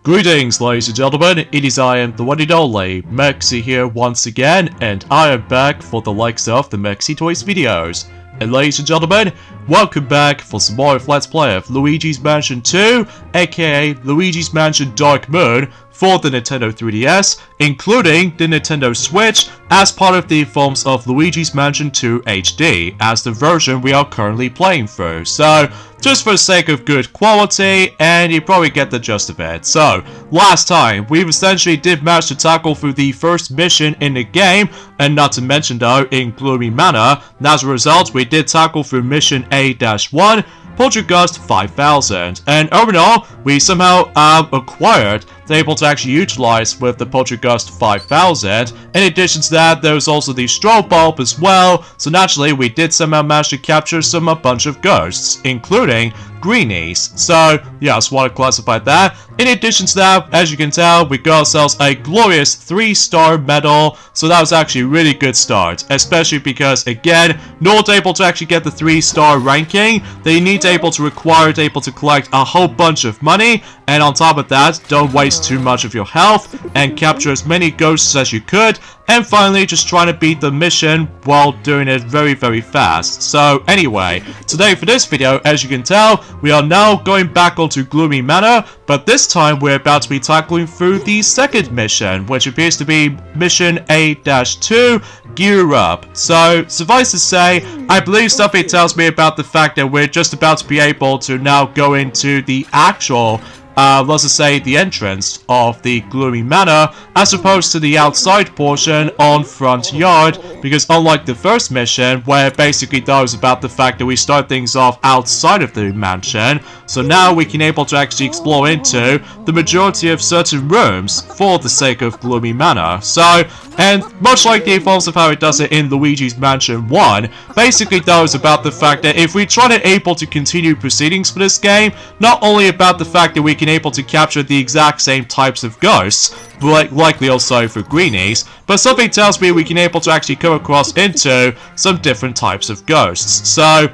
Greetings, ladies and gentlemen, it is I am the one and only Mexi here once again, and I am back for the likes of the Mexi Toys videos. And ladies and gentlemen, welcome back for some more of Let's Play of Luigi's Mansion 2, aka Luigi's Mansion Dark Moon, for the Nintendo 3DS, including the Nintendo Switch, as part of the forms of Luigi's Mansion 2 HD, as the version we are currently playing through. So, just for the sake of good quality, and you probably get the gist of it. So, last time, we essentially did manage to tackle through the first mission in the game, and not to mention though, in Gloomy Manor, and as a result, we did tackle through mission A-1, Poltergust 5000, and overall, we somehow acquired, able to actually utilize with the Poltergust 5000. In addition to that, there was also the strobe bulb as well, so naturally we did somehow manage to capture a bunch of ghosts, including greenies. So, yeah, I just want to classify that. In addition to that, as you can tell, we got ourselves a glorious 3-star medal, so that was actually a really good start, especially because, again, not able to actually get the 3-star ranking, they need to able to collect a whole bunch of money, and on top of that, don't waste too much of your health, and capture as many ghosts as you could, and finally, just trying to beat the mission while doing it very, very fast. So, anyway, today for this video, as you can tell, we are now going back onto Gloomy Manor, but this time we're about to be tackling through the second mission, which appears to be Mission A-2, Gear Up. So, suffice to say, I believe something tells me about the fact that we're just about to be able to now go into the actual let's just say the entrance of the Gloomy Manor, as opposed to the outside portion on Front Yard, because unlike the first mission, where basically that was about the fact that we start things off outside of the mansion, so now we can able to actually explore into the majority of certain rooms for the sake of Gloomy Manor. So, and much like the forms of how it does it in Luigi's Mansion 1, basically that was about the fact that if we try to able to continue proceedings for this game, not only about the fact that we can able to capture the exact same types of ghosts, likely also for greenies, but something tells me we can able to actually come across into some different types of ghosts. So,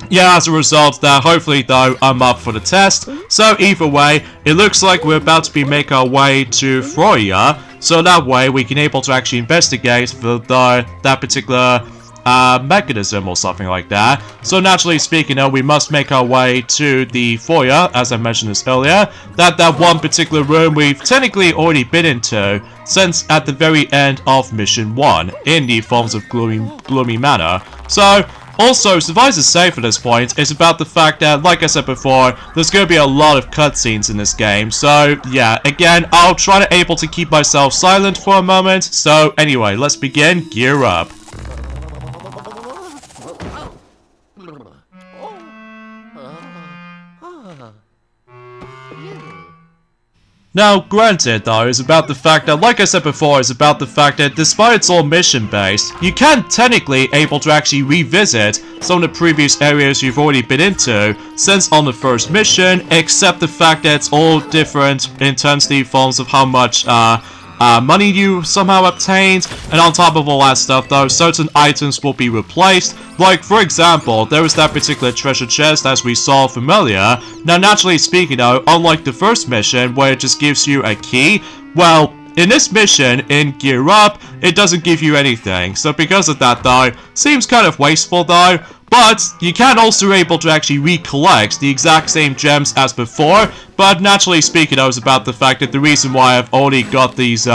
yeah, as a result, that hopefully though I'm up for the test. So either way, it looks like we're about to be make our way to Froya, so that way we can able to actually investigate for that particular mechanism or something like that. So naturally speaking, we must make our way to the foyer, as I mentioned this earlier. That one particular room we've technically already been into since at the very end of Mission 1 in the forms of Gloomy Manor. So, also, suffice to say for this point, it's about the fact that, like I said before, there's going to be a lot of cutscenes in this game. So, yeah, again, I'll try to able to keep myself silent for a moment. So, anyway, let's begin. Gear up. Now, granted though, is about the fact that, like I said before, is about the fact that despite it's all mission-based, you can technically able to actually revisit some of the previous areas you've already been into since on the first mission, except the fact that it's all different in terms of the forms of how much money you somehow obtained, and on top of all that stuff though, certain items will be replaced. Like, for example, there was that particular treasure chest as we saw familiar. Now, naturally speaking though, unlike the first mission where it just gives you a key, well, in this mission, in Gear Up, it doesn't give you anything. So because of that though, seems kind of wasteful though. But you can also able to actually recollect the exact same gems as before. But naturally speaking, I was about the fact that the reason why I've already got these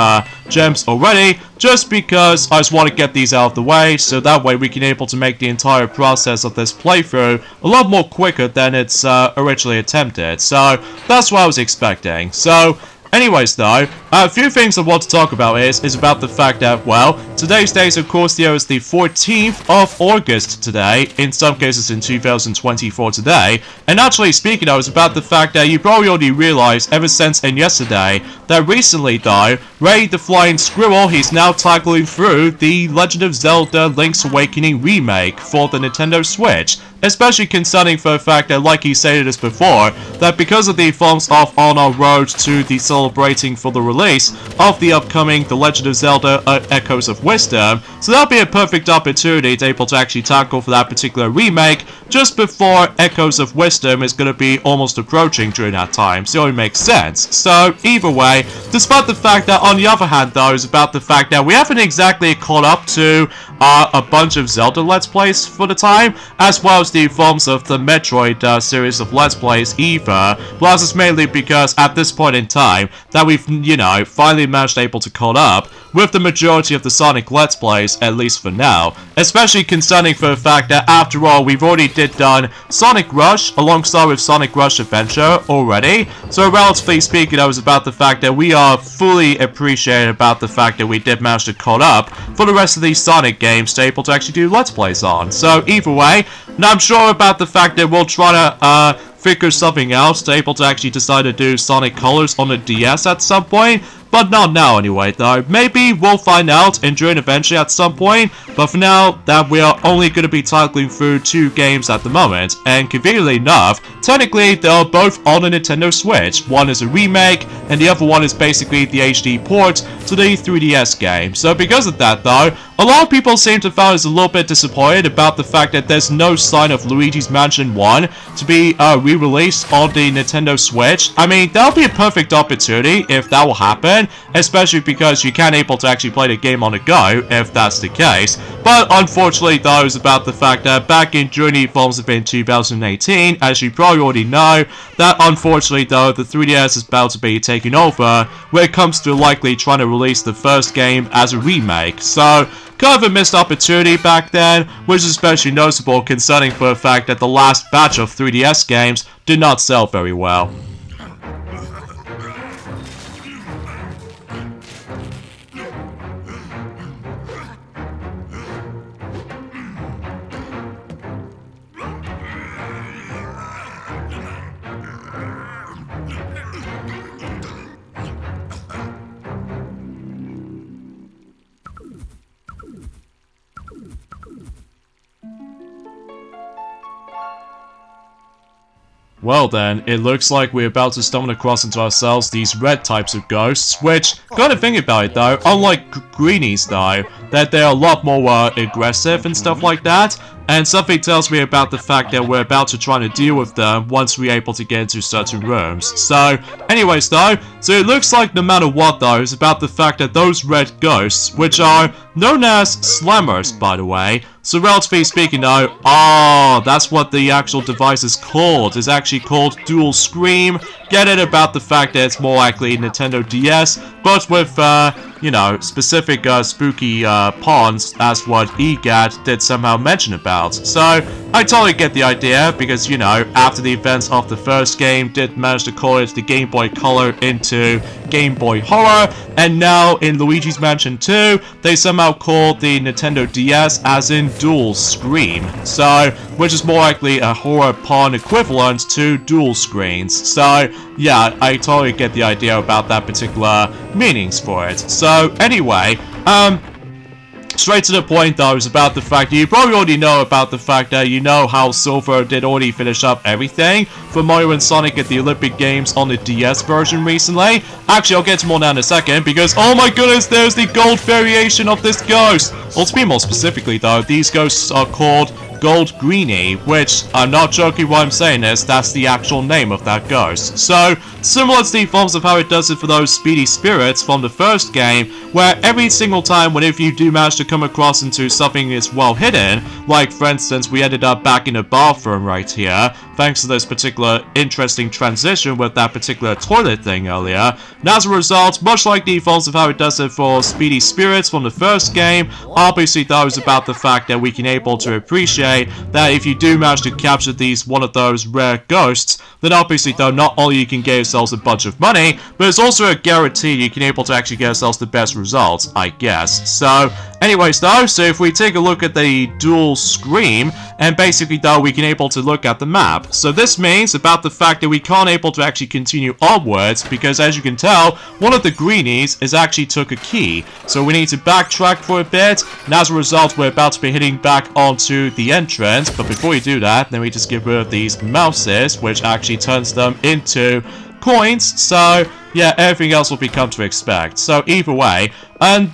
gems already, just because I just want to get these out of the way, so that way we can able to make the entire process of this playthrough a lot more quicker than it's originally attempted. So that's what I was expecting. So, anyways though, a few things I want to talk about is about the fact that, well, today's date, of course, there is the 14th of August today, in some cases in 2024 today, and actually speaking, I was about the fact that you probably already realized ever since and yesterday, that recently though, Ray the Flying Squirrel, he's now tackling through the Legend of Zelda Link's Awakening remake for the Nintendo Switch. Especially concerning for the fact that, like he stated this before, that because of the forms of on our road to the celebrating for the release release of the upcoming The Legend of Zelda Echoes of Wisdom, so that'll be a perfect opportunity to able to actually tackle for that particular remake just before Echoes of Wisdom is going to be almost approaching during that time, so it makes sense. So either way, despite the fact that on the other hand though is about the fact that we haven't exactly caught up to a bunch of Zelda Let's Plays for the time, as well as the forms of the Metroid series of Let's Plays either. Plus it's mainly because at this point in time that we've, you know, finally managed able to caught up with the majority of the Sonic Let's Plays, at least for now. Especially concerning for the fact that after all, we've already done Sonic Rush alongside with Sonic Rush Adventure already. So relatively speaking, I was about the fact that we are fully appreciated about the fact that we did manage to caught up for the rest of these Sonic games to able to actually do Let's Plays on. So either way, now I'm sure about the fact that we'll try to figure something else to able to actually decide to do Sonic Colors on the DS at some point. But not now anyway, though. Maybe we'll find out and during eventually at some point, but for now, that we are only going to be tackling through 2 games at the moment, and conveniently enough, technically they are both on the Nintendo Switch. One is a remake, and the other one is basically the HD port to the 3DS game. So because of that though, a lot of people seem to find us a little bit disappointed about the fact that there's no sign of Luigi's Mansion 1 to be re-released on the Nintendo Switch. I mean, that'll be a perfect opportunity if that will happen, especially because you can able to actually play the game on the go if that's the case. But unfortunately though, it's about the fact that back in during the Evolves event 2018, as you probably already know, that unfortunately though, the 3DS is about to be taken over when it comes to likely trying to release the first game as a remake. So kind of a missed opportunity back then, which is especially noticeable concerning for the fact that the last batch of 3DS games did not sell very well. Well then, it looks like we're about to stumble across into ourselves these red types of ghosts, which, kind of think about it though, unlike greenies though, that they're a lot more aggressive and stuff like that, and something tells me about the fact that we're about to try to deal with them once we're able to get into certain rooms. So, anyways though, so it looks like no matter what though, it's about the fact that those red ghosts, which are known as slammers by the way, so relatively speaking though, that's what the actual device is called. It's actually called Dual Scream. Get it about the fact that it's more likely Nintendo DS, but with, you know, specific spooky pawns as what EGAT did somehow mention about. So, I totally get the idea, because, you know, after the events of the first game did manage to call it the Game Boy Color into Game Boy Horror, and now in Luigi's Mansion 2, they somehow called the Nintendo DS as in Dual Scream. So, which is more likely a horror pawn equivalent to dual screens. So, yeah, I totally get the idea about that particular meanings for it. So, anyway, straight to the point though is about the fact that you probably already know about the fact that you know how Silver did already finish up everything for Mario and Sonic at the Olympic Games on the DS version recently. Actually, I'll get to more now in a second, because oh my goodness, there's the gold variation of this ghost! Well, to be more specifically though, these ghosts are called Gold Greenie, which, I'm not joking when I'm saying this, that's the actual name of that ghost. So, similar to the forms of how it does it for those speedy spirits from the first game, where every single time whenever you do manage to come across into something that's well hidden, like for instance we ended up back in a bathroom right here, thanks to this particular interesting transition with that particular toilet thing earlier, and as a result, much like the forms of how it does it for speedy spirits from the first game, obviously that was about the fact that we can able to appreciate that if you do manage to capture one of those rare ghosts, then obviously though not only you can get yourselves a bunch of money, but it's also a guarantee you can able to actually get yourselves the best results, I guess. So, anyways though, so if we take a look at the Dual Scream, and basically though we can able to look at the map. So this means about the fact that we can't able to actually continue onwards, because as you can tell, one of the greenies is actually took a key. So we need to backtrack for a bit, and as a result we're about to be heading back onto the entrance. But before we do that, then we just get rid of these mouses, which actually turns them into coins. So yeah, everything else will become to expect. So either way, and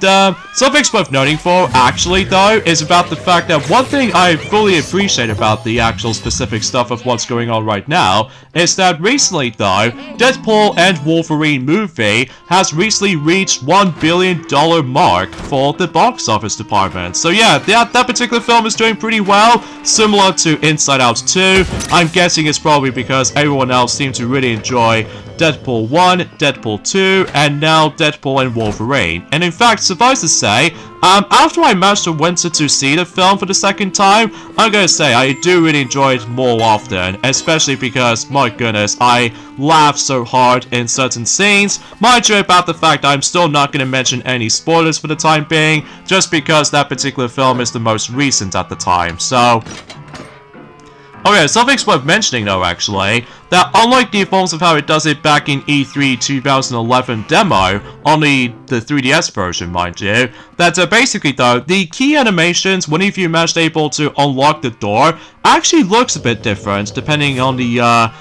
something's worth noting for, actually, though, is about the fact that one thing I fully appreciate about the actual specific stuff of what's going on right now is that recently, though, Deadpool and Wolverine movie has recently reached $1 billion mark for the box office department. So yeah, that particular film is doing pretty well, similar to Inside Out 2. I'm guessing it's probably because everyone else seemed to really enjoy Deadpool 1, Deadpool 2, and now Deadpool and Wolverine. And in fact, suffice to say, after I managed to went to see the film for the second time, I'm gonna say I do really enjoy it more often, especially because, my goodness, I laugh so hard in certain scenes. Mind you about the fact I'm still not gonna mention any spoilers for the time being, just because that particular film is the most recent at the time, so... Okay, something's worth mentioning though, actually, that unlike the forms of how it does it back in E3 2011 demo, on the 3DS version, mind you, that basically though, the key animations, whenever you managed able to unlock the door, actually looks a bit different, depending on the,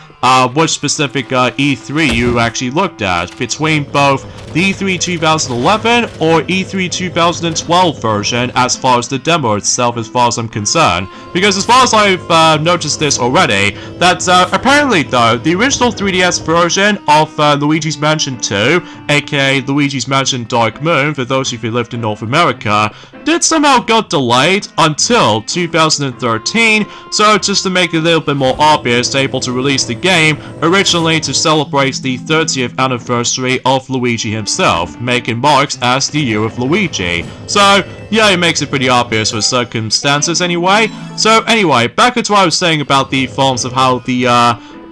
which specific E3 you actually looked at, between both the E3 2011 or E3 2012 version as far as the demo itself, as far as I'm concerned. Because as far as I've noticed this already, that apparently though, the original 3DS version of Luigi's Mansion 2, aka Luigi's Mansion Dark Moon, for those of you who lived in North America, did somehow got delayed until 2013, so just to make it a little bit more obvious, they're able to release the game originally to celebrate the 30th anniversary of Luigi himself, making marks as the year of Luigi. So, yeah, it makes it pretty obvious with circumstances anyway. So, anyway, back to what I was saying about the forms of how the,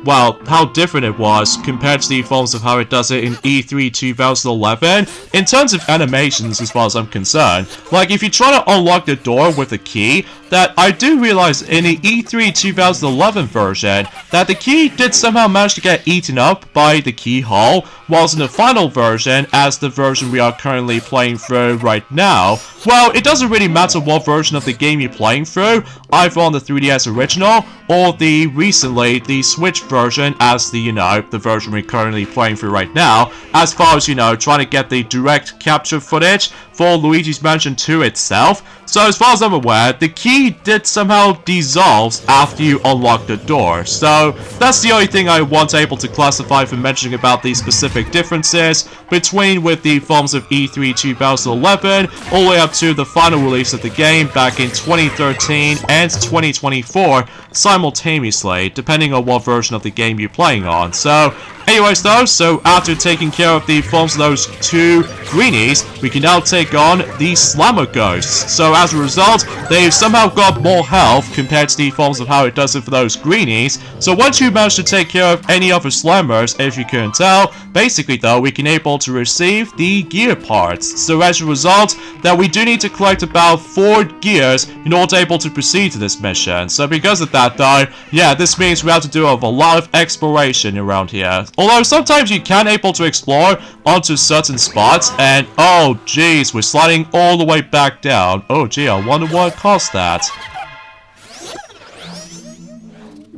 well, how different it was compared to the forms of how it does it in E3 2011. In terms of animations, as far as I'm concerned, like, if you try to unlock the door with a key, that I do realize in the E3 2011 version, that the key did somehow manage to get eaten up by the keyhole, whilst in the final version, as the version we are currently playing through right now, well, it doesn't really matter what version of the game you're playing through, either on the 3DS original, or the Switch version as the, the version we're currently playing through right now, as far as, trying to get the direct capture footage for Luigi's Mansion 2 itself. So as far as I'm aware, the key did somehow dissolve after you unlock the door. So that's the only thing I was able to classify for mentioning about the specific differences between with the forms of E3 2011 all the way up to the final release of the game back in 2013 and 2024 simultaneously, depending on what version of the game you're playing on. So anyways though, so after taking care of the forms of those two greenies, we can now take on the Slammer Ghosts. So as a result, they've somehow got more health compared to the forms of how it does it for those greenies. So once you manage to take care of any other Slammers, if you couldn't tell, basically though, we can able to receive the gear parts. So as a result, that we do need to collect about 4 gears in order to able to proceed to this mission. So because of that though, yeah, this means we have to do a lot of exploration around here. Although sometimes you can able to explore onto certain spots, and oh jeez, we're sliding all the way back down. Oh gee, I wonder what caused that.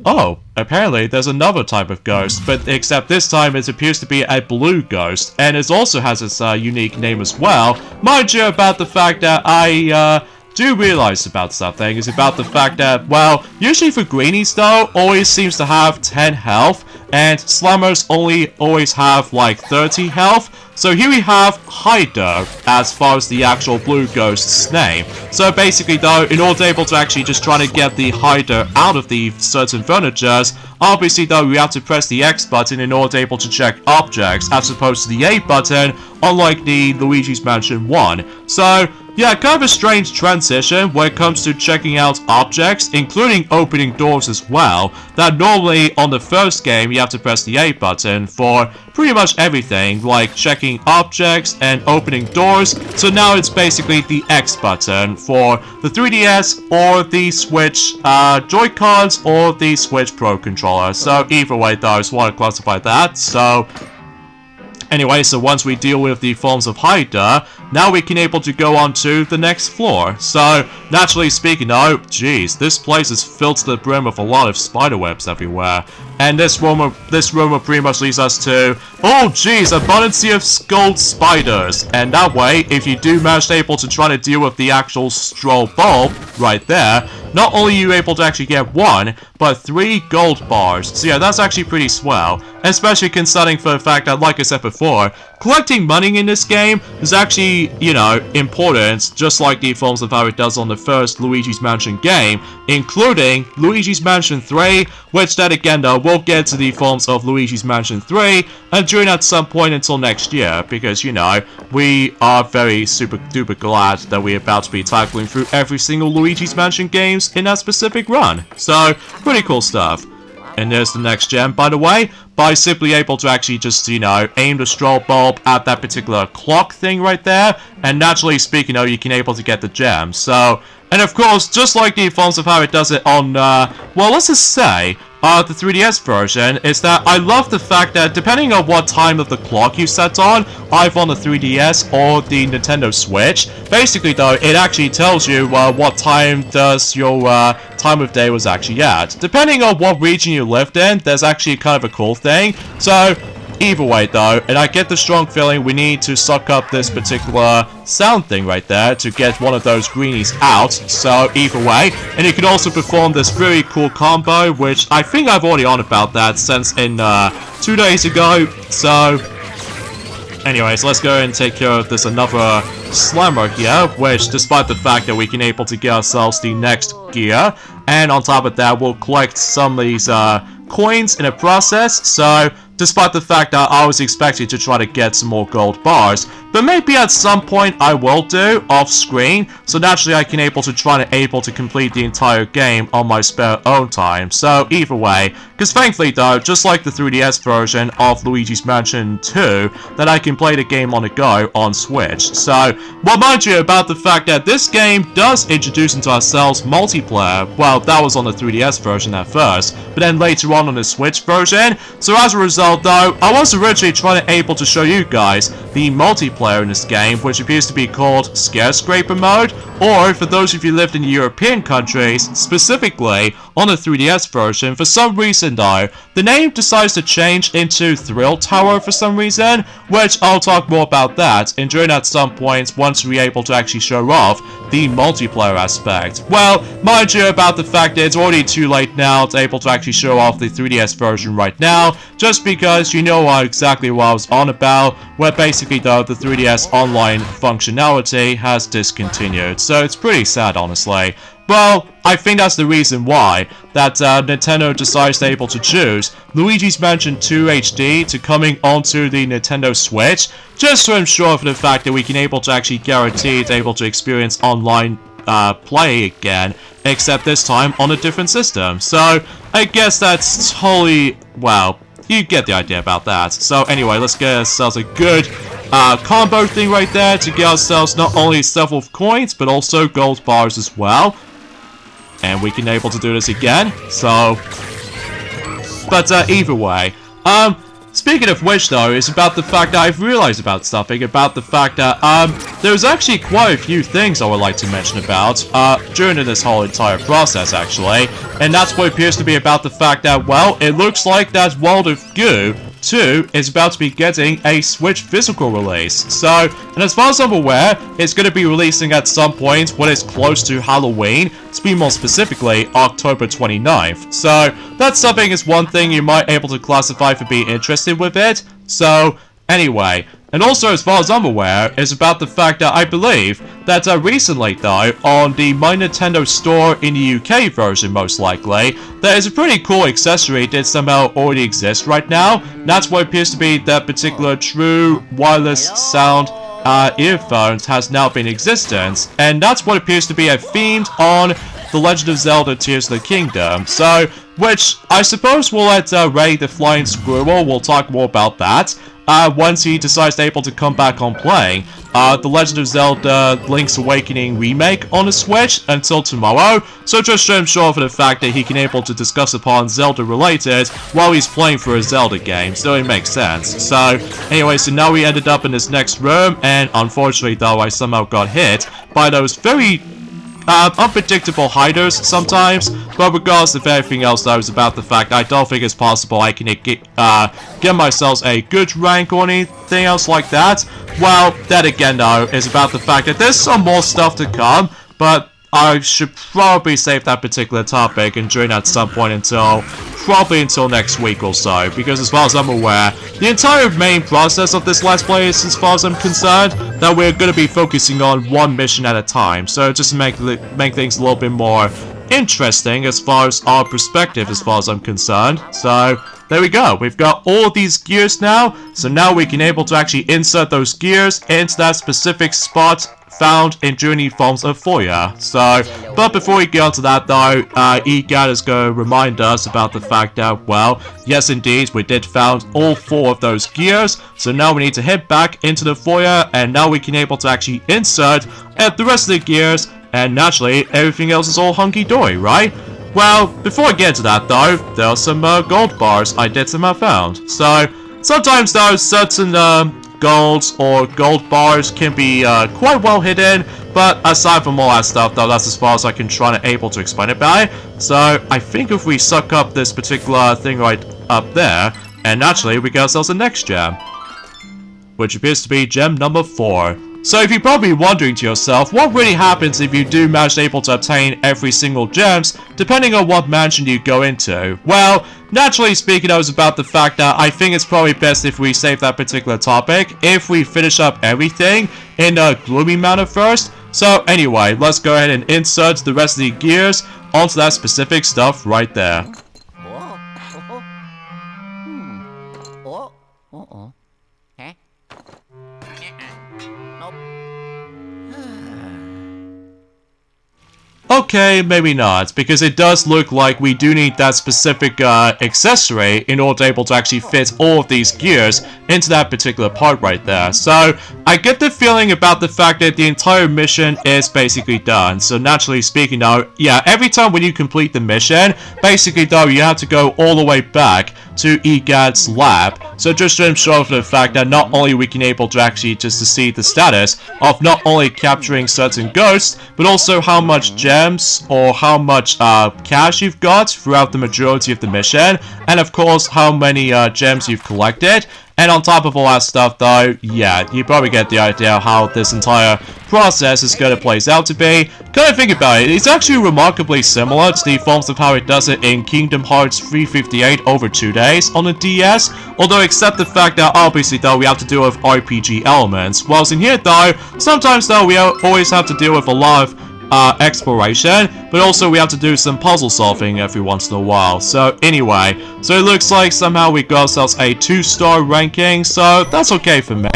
Oh, apparently there's another type of ghost, but except this time it appears to be a blue ghost, and it also has its unique name as well. Mind you about the fact that I do realize about something is about the fact that, well, usually for greenies though, always seems to have 10 health, and slammers only always have like 30 health. So here we have Hyder as far as the actual blue ghost's name. So basically though, in order to able to actually just try to get the Hyder out of the certain furnitures, obviously though we have to press the X button in order to able to check objects as opposed to the A button, unlike the Luigi's Mansion 1. So yeah, kind of a strange transition when it comes to checking out objects, including opening doors as well, that normally on the first game you have to press the A button for pretty much everything, like checking objects and opening doors. So now it's basically the X button for the 3DS or the Switch Joy-Cons or the Switch Pro controller. So either way though, I just want to classify that. So anyway, so once we deal with the forms of Hyder, now we can able to go on to the next floor. So, naturally speaking, oh, geez, this place is filled to the brim with a lot of spider webs everywhere. And this room will pretty much leads us to, oh geez, abundance of gold spiders. And that way, if you do manage to able to try to deal with the actual straw bulb right there, not only are you able to actually get 1, but 3 gold bars. So yeah, that's actually pretty swell. Especially considering for the fact that, like I said before, collecting money in this game is actually, you know, important, just like the forms of how it does on the first Luigi's Mansion game, including Luigi's Mansion 3, which then again though, we'll get to the forms of Luigi's Mansion 3, and during at some point until next year, because, you know, we are very super duper glad that we're about to be tackling through every single Luigi's Mansion games in that specific run. So, pretty cool stuff. And there's the next gem, by the way, by simply able to actually just, you know, aim the straw bulb at that particular clock thing right there, and naturally speaking, you can able to get the gem. So, and of course, just like the forms of how it does it on, well, let's just say, the 3DS version, is that I love the fact that depending on what time of the clock you set on, either on the 3DS or the Nintendo Switch, basically though, it actually tells you what time does your time of day was actually at. Depending on what region you lived in, there's actually kind of a cool thing. So, either way though, and I get the strong feeling we need to suck up this particular sound thing right there to get one of those greenies out, so either way. And you can also perform this very cool combo, which I think I've already on about that since in 2 days ago. So anyways, let's go and take care of this another slammer here, which despite the fact that we can able to get ourselves the next gear, and on top of that we'll collect some of these coins in a process. So despite the fact that I was expecting to try to get some more gold bars, but maybe at some point I will do off screen, so naturally I can able to complete the entire game on my spare own time. So either way, because thankfully though, just like the 3DS version of Luigi's Mansion 2, that I can play the game on the go on Switch. So, well, mind you about the fact that this game does introduce into ourselves multiplayer. Well, that was on the 3DS version at first, but then later on the Switch version. So as a result though, I was originally trying to able to show you guys the multiplayer in this game, which appears to be called Skyscraper Mode, or for those of you who lived in European countries, specifically on the 3DS version, for some reason though, the name decides to change into Thrill Tower for some reason, which I'll talk more about that, and during at some point once we're able to actually show off the multiplayer aspect. Well, mind you about the fact that it's already too late now to able to actually show off the 3DS version right now, just because you know exactly what I was on about, where basically though the 3DS online functionality has discontinued. So it's pretty sad, honestly. Well, I think that's the reason why that Nintendo decides to able to choose Luigi's Mansion 2 HD to coming onto the Nintendo Switch, just to ensure for the fact that we can able to actually guarantee to able to experience online play again, except this time on a different system. So I guess that's totally, well, you get the idea about that. So anyway, let's get ourselves a good combo thing right there to get ourselves not only several coins, but also gold bars as well. And we can able to do this again. So, but either way, speaking of which though, is about the fact that I've realized about something, about the fact that there's actually quite a few things I would like to mention about during this whole entire process actually, and that's what appears to be about the fact that, well, it looks like that World of Goo 2 is about to be getting a Switch physical release. So, and as far as I'm aware, it's going to be releasing at some point when it's close to Halloween, to be more specifically October 29th. So that's something, is one thing you might able to classify for being interested with it. So anyway, and also as far as I'm aware, is about the fact that I believe that recently though, on the My Nintendo store in the UK version most likely, there is a pretty cool accessory that somehow already exists right now. That's what appears to be that particular true wireless sound earphones has now been in existence, and that's what appears to be a themed on The Legend of Zelda Tears of the Kingdom. So, which I suppose we'll let Ray the Flying Squirrel, we'll talk more about that. once he decides to come back on playing The Legend of Zelda Link's Awakening remake on the Switch until tomorrow, so just I'm sure for the fact that he can able to discuss upon Zelda related while he's playing for a Zelda game, so it makes sense. So anyway, so now we ended up in this next room, and unfortunately though I somehow got hit by those very unpredictable hiders sometimes, but regardless of everything else though, is about the fact I don't think it's possible I can get myself a good rank or anything else like that. Well, that again though, is about the fact that there's some more stuff to come, but I should probably save that particular topic and join at some point until next week or so, because as far as I'm aware, the entire main process of this Let's Play is, as far as I'm concerned, that we're going to be focusing on one mission at a time, so just to make things a little bit more interesting as far as our perspective as far as I'm concerned. So there we go, we've got all these gears now, so now we can able to actually insert those gears into that specific spot found in Journey forms of foyer. So, but before we get onto that though, EGAD is going to remind us about the fact that, well, yes indeed, we did found all 4 of those gears, so now we need to head back into the foyer, and now we can able to actually insert the rest of the gears, and naturally, everything else is all hunky-dory, right? Well, before I get into that though, there are some gold bars I did somehow found. So, sometimes though, certain golds or gold bars can be quite well hidden, but aside from all that stuff though, that's as far as I can try and able to explain about it. So I think if we suck up this particular thing right up there, and naturally we get ourselves the next gem, which appears to be gem number 4. So if you're probably wondering to yourself, what really happens if you do manage able to obtain every single gems, depending on what mansion you go into? Well, naturally speaking, I was about the fact that I think it's probably best if we save that particular topic, if we finish up everything in a gloomy manner first. So anyway, let's go ahead and insert the rest of the gears onto that specific stuff right there. Okay, maybe not, because it does look like we do need that specific accessory in order to able to actually fit all of these gears into that particular part right there. So, I get the feeling about the fact that the entire mission is basically done. So naturally speaking though, yeah, every time when you complete the mission, basically though, you have to go all the way back to EGAD's lab. So just to ensure for the fact that not only we can able to actually just to see the status of not only capturing certain ghosts, but also how much gems or how much cash you've got throughout the majority of the mission, and of course how many gems you've collected. And on top of all that stuff though, yeah, you probably get the idea how this entire process is going to plays out to be. Kind of think about it, it's actually remarkably similar to the forms of how it does it in Kingdom Hearts 358 over 2 days on the DS, although except the fact that obviously though we have to deal with RPG elements, whilst in here though, sometimes though we always have to deal with a lot of exploration, but also we have to do some puzzle solving every once in a while. So anyway, so it looks like somehow we got ourselves a 2-star ranking, so that's okay for me,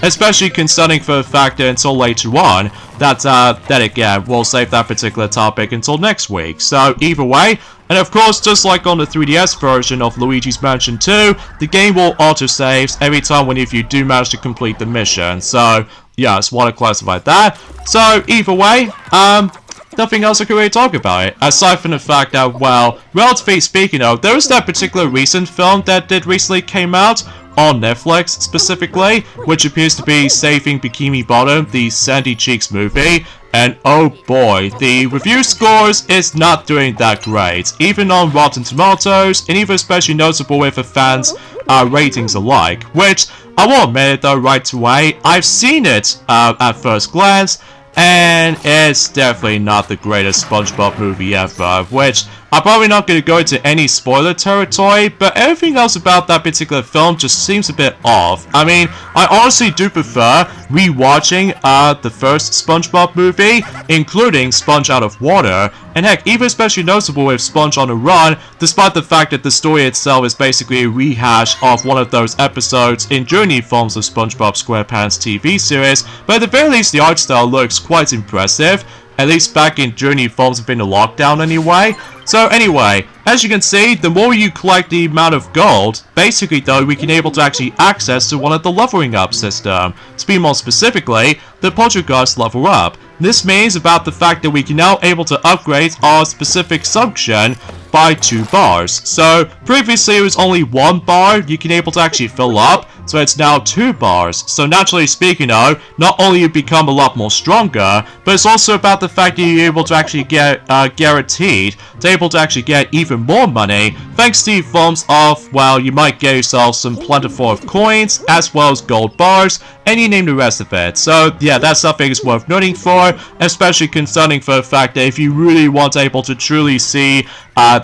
especially concerning for the fact that until later on, that again, we'll save that particular topic until next week. So either way, and of course, just like on the 3DS version of Luigi's Mansion 2, the game will auto-saves every time if you do manage to complete the mission. So yeah, I just want to classify that. So either way, nothing else I can really talk about it, aside from the fact that, well, relatively speaking though, there was that particular recent film that did recently came out on Netflix specifically, which appears to be Saving Bikini Bottom, the Sandy Cheeks movie, and oh boy, the review scores is not doing that great, even on Rotten Tomatoes, and even especially noticeable with the fans' ratings alike, which I will admit it though right away, I've seen it at first glance, and it's definitely not the greatest SpongeBob movie ever, which I'm probably not going to go into any spoiler territory, but everything else about that particular film just seems a bit off. I mean, I honestly do prefer rewatching the first SpongeBob movie, including Sponge Out of Water, and heck, even especially noticeable with Sponge on the Run, despite the fact that the story itself is basically a rehash of one of those episodes in Journey forms of SpongeBob SquarePants TV series, but at the very least the art style looks quite impressive. at least back in during forms within the lockdown anyway. So anyway, as you can see, the more you collect the amount of gold, basically though, we can able to actually access to one of the leveling up system. To be more specifically, the poltergeist level up. This means about the fact that we can now able to upgrade our specific function by 2 bars. So previously it was only 1 bar you can able to actually fill up, so it's now 2 bars. So naturally speaking though, not only you become a lot more stronger, but it's also about the fact that you're able to actually get guaranteed to able to actually get even more money, thanks to the forms of, well, you might get yourself some plentiful of coins, as well as gold bars, and you name the rest of it. So yeah, that's something is worth noting for, especially concerning for the fact that if you really want to able to truly see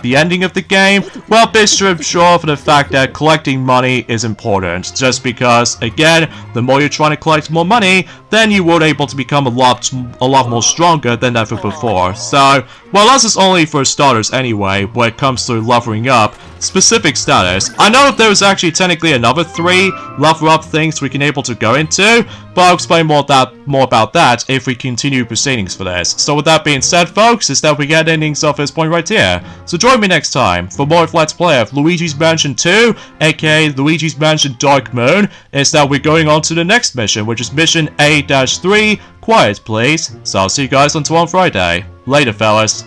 the ending of the game, well, be sure for the fact that collecting money is important, just because, again, the more you're trying to collect more money, then you will able to become a lot more stronger than ever before. So, well, this is only for starters anyway, when it comes to leveling up specific status. I know there's actually technically another 3 level up things we can able to go into, but I'll explain more about that if we continue proceedings for this. So with that being said, folks, is that we get endings off this point right here. So join me next time for more of Let's Play of Luigi's Mansion 2, aka Luigi's Mansion Dark Moon. Is that we're going on to the next mission, which is mission A-3, Quiet Please. So I'll see you guys on Friday. Later, fellas.